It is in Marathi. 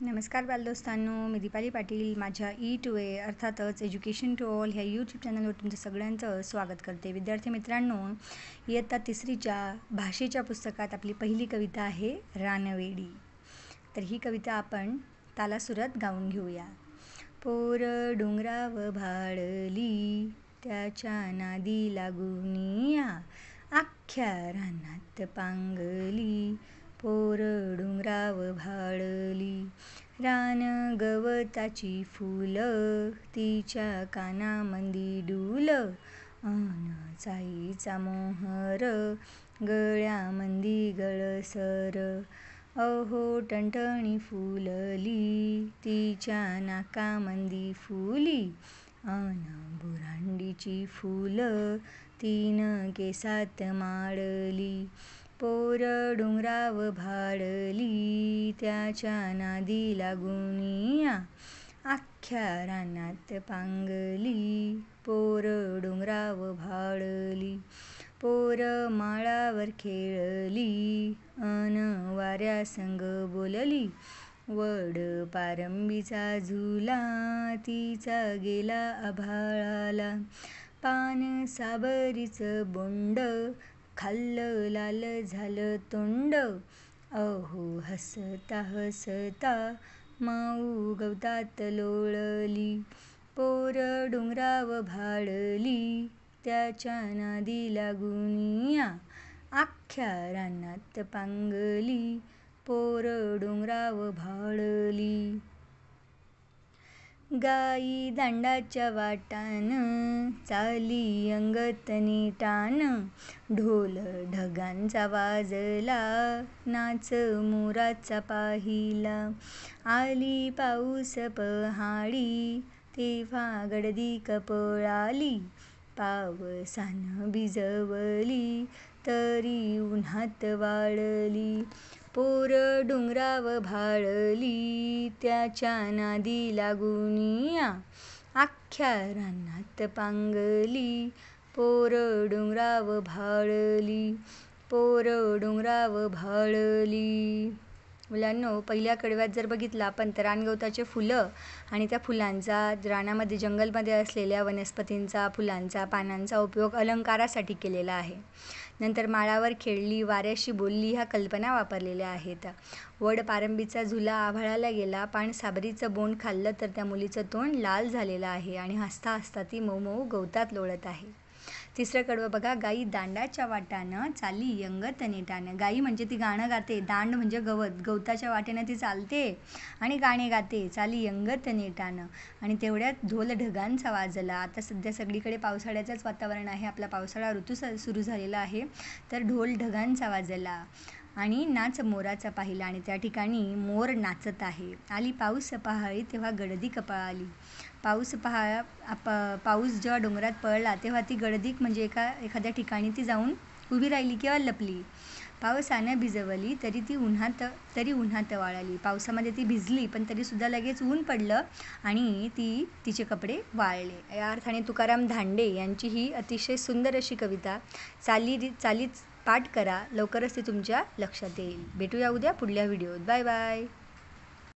नमस्कार बालदोस्तांनो, मी दीपाली पाटील माझ्या E2A अर्थातच एज्युकेशन टू ऑल ह्या यूट्यूब चॅनलवर तुमचं सगळ्यांचं स्वागत करते. विद्यार्थी मित्रांनो, इयत्ता तिसरीच्या भाषेच्या पुस्तकात आपली पहिली कविता आहे रानवेडी. तर ही कविता आपण तालासुरात गाऊन घेऊया. पोर डोंगराव भाळली, त्याच्या नादी लागूनिया, अख्ख्या रानात पांगली. पोर डोंगराव भाळली, रान गवताची फुलं, तिच्या कानामंदी डुल, अन चाईचा मोहर, गळ्यामंदी गळसर. अहो टणटणी फुलली, तिच्या नाकामंदी फुली, अन बुरांडीची फुलं, तीन केसात माळली. पोर डोंगराव भाळली, त्याच्या नादी लागूनिया, अख्ख्या रानात पांगली. पोर डोंगराव भाळली, पोर माळावर खेळली, अन वाऱ्यासंग बोलली. वड पारंबीचा झुला, तिचा गेला आभाळाला. पान साबरीचं बोंड, खाल्लं लाल झालं तोंड. अहो हसता हसता माऊ गवतात लोळली. पोर डोंगराव भाळली, त्याच्या नादी लागूनिया, अख्ख्या रानात पांगली. पोर डोंगराव भाळली. गाई दांडाच्या वाटान, चाली अंगत नेटान. ढोल ढगांचा वाजला, नाच मोराचा पाहिला. आली पाऊस पहाडी, तेव्हा गडदी कपळाली. पावसानं भिजवली, तरी उन्हात वाळली. पोर डोंगराव भाळली, त्याच्या नादी लागूनिया, अख्ख्या रानात पांगली. पोर डोंगराव भाळली, पोर डोंगराव भाळली. मुलांनो, पहिल्या कडव्यात जर बघितलं आपण तर रानगवताचे फुलं आणि त्या फुलांचा, रानामध्ये जंगलमध्ये असलेल्या वनस्पतींचा, फुलांचा, पानांचा उपयोग अलंकारासाठी केलेला आहे. नंतर माळावर खेळली, वाऱ्याशी बोलली ह्या कल्पना वापरलेल्या आहेत. वड पारंबीचा झुला आभाळाला गेला, पान साबरीचं बोंड खाल्लं तर त्या मुलीचं तोंड लाल झालेलं आहे आणि हसता हसता ती मऊ मऊ गवतात लोळत आहे. तिसरं कडवं बघा. गाई दांडाच्या वाटानं, चाली अंगत नेटानं. गाई म्हणजे ती गाणं गाते, दांड म्हणजे गवत, गवताच्या वाटेनं ती चालते आणि गाणे गाते. चाली अंगत नेटानं. आणि तेवढ्यात ढोल ढगांचा वाजला. आता सध्या सगळीकडे पावसाळ्याचंच वातावरण आहे, आपला पावसाळा ऋतू सुरू झालेला आहे. तर ढोल ढगांचा वाजला आणि नाच मोराचा पाहिला, आणि त्या ठिकाणी मोर नाचत आहे. आली पाऊस पहाळी, तेव्हा गडदी कपाळाली. पाऊस जेव्हा डोंगरात पडला तेव्हा ती गडदीक म्हणजे एखाद्या ठिकाणी ती जाऊन उभी राहिली किंवा लपली. पावसानं भिजवली, तरी उन्हात वाळली. पावसामध्ये ती भिजली, पण तरीसुद्धा लगेच ऊन पडलं आणि तिचे कपडे वाळले. या अर्थाने तुकाराम धांडे यांची ही अतिशय सुंदर अशी कविता चालीच पाठ करा, लवकरच ती तुमच्या लक्षात येईल. भेटूया उद्या पुढल्या व्हिडिओत. Bye bye.